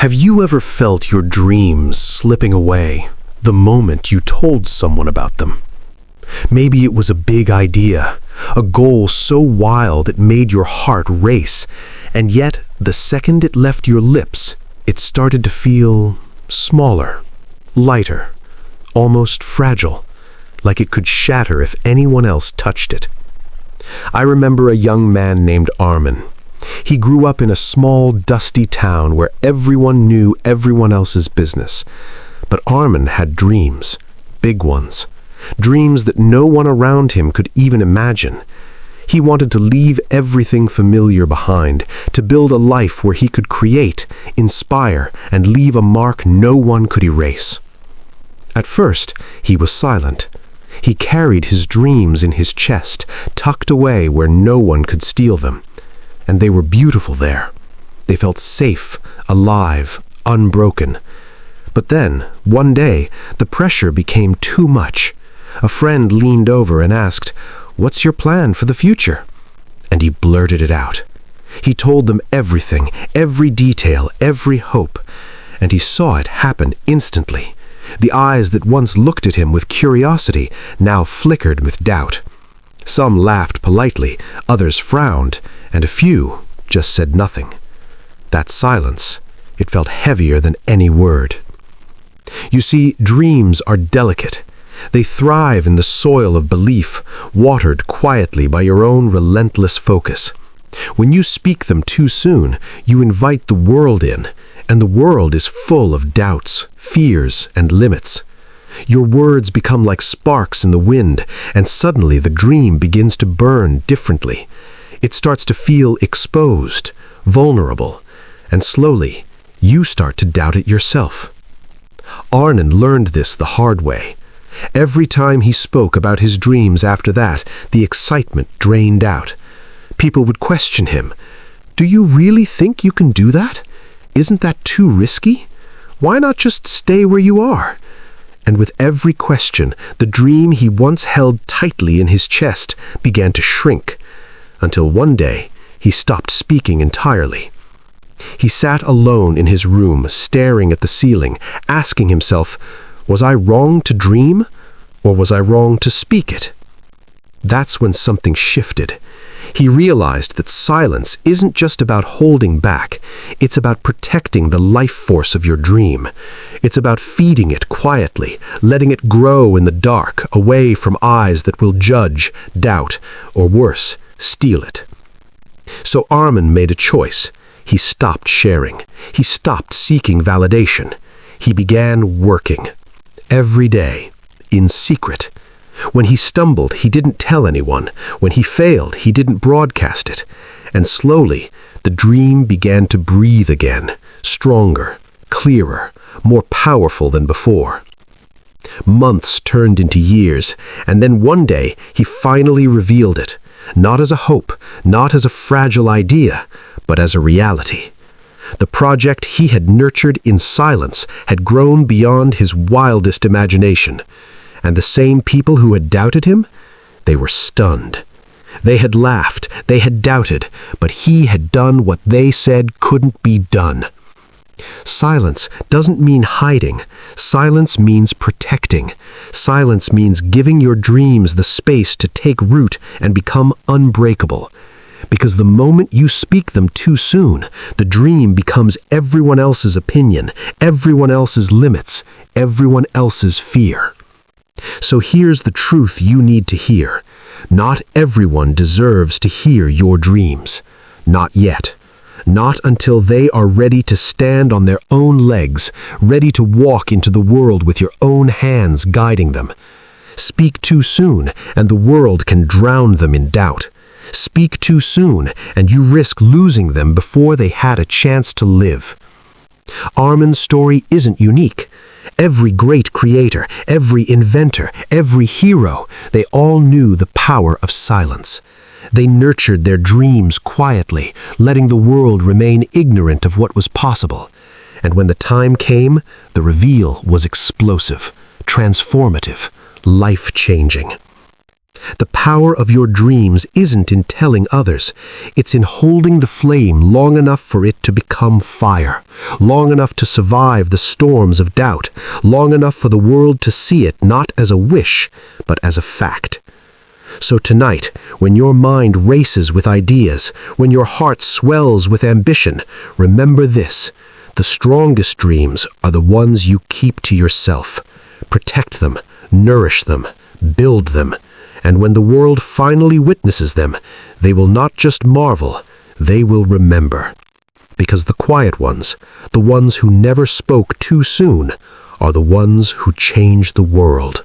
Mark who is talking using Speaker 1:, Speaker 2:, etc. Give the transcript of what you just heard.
Speaker 1: Have you ever felt your dreams slipping away the moment you told someone about them? Maybe it was a big idea, a goal so wild it made your heart race, and yet the second it left your lips, it started to feel smaller, lighter, almost fragile, like it could shatter if anyone else touched it. I remember a young man named Armin. He grew up in a small, dusty town where everyone knew everyone else's business. But Armin had dreams, big ones, dreams that no one around him could even imagine. He wanted to leave everything familiar behind, to build a life where he could create, inspire, and leave a mark no one could erase. At first, he was silent. He carried his dreams in his chest, tucked away where no one could steal them. And they were beautiful there. They felt safe, alive, unbroken. But then, one day, the pressure became too much. A friend leaned over and asked, "What's your plan for the future?" And he blurted it out. He told them everything, every detail, every hope. And he saw it happen instantly. The eyes that once looked at him with curiosity now flickered with doubt. Some laughed politely, others frowned, and a few just said nothing. That silence, it felt heavier than any word. You see, dreams are delicate. They thrive in the soil of belief, watered quietly by your own relentless focus. When you speak them too soon, you invite the world in, and the world is full of doubts, fears, and limits. Your words become like sparks in the wind, and suddenly the dream begins to burn differently. It starts to feel exposed, vulnerable, and slowly, you start to doubt it yourself. Arnon learned this the hard way. Every time he spoke about his dreams after that, the excitement drained out. People would question him. "Do you really think you can do that? Isn't that too risky? Why not just stay where you are?" And with every question, the dream he once held tightly in his chest began to shrink, until one day he stopped speaking entirely. He sat alone in his room, staring at the ceiling, asking himself, was I wrong to dream, or was I wrong to speak it? That's when something shifted. He realized that silence isn't just about holding back, it's about protecting the life force of your dream. It's about feeding it quietly, letting it grow in the dark, away from eyes that will judge, doubt, or worse, steal it. So Armin made a choice. He stopped sharing. He stopped seeking validation. He began working. Every day, in secret. When he stumbled, he didn't tell anyone. When he failed, he didn't broadcast it. And slowly, the dream began to breathe again, stronger, clearer, more powerful than before. Months turned into years, and then one day, he finally revealed it, not as a hope, not as a fragile idea, but as a reality. The project he had nurtured in silence had grown beyond his wildest imagination. And the same people who had doubted him, they were stunned. They had laughed, they had doubted, but he had done what they said couldn't be done. Silence doesn't mean hiding. Silence means protecting. Silence means giving your dreams the space to take root and become unbreakable. Because the moment you speak them too soon, the dream becomes everyone else's opinion, everyone else's limits, everyone else's fear. So here's the truth you need to hear. Not everyone deserves to hear your dreams. Not yet. Not until they are ready to stand on their own legs, ready to walk into the world with your own hands guiding them. Speak too soon, and the world can drown them in doubt. Speak too soon, and you risk losing them before they had a chance to live. Armin's story isn't unique. Every great creator, every inventor, every hero, they all knew the power of silence. They nurtured their dreams quietly, letting the world remain ignorant of what was possible. And when the time came, the reveal was explosive, transformative, life-changing. The power of your dreams isn't in telling others. It's in holding the flame long enough for it to become fire, long enough to survive the storms of doubt, long enough for the world to see it not as a wish, but as a fact. So tonight, when your mind races with ideas, when your heart swells with ambition, remember this: the strongest dreams are the ones you keep to yourself. Protect them, nourish them, build them, and when the world finally witnesses them, they will not just marvel, they will remember. Because the quiet ones, the ones who never spoke too soon, are the ones who change the world.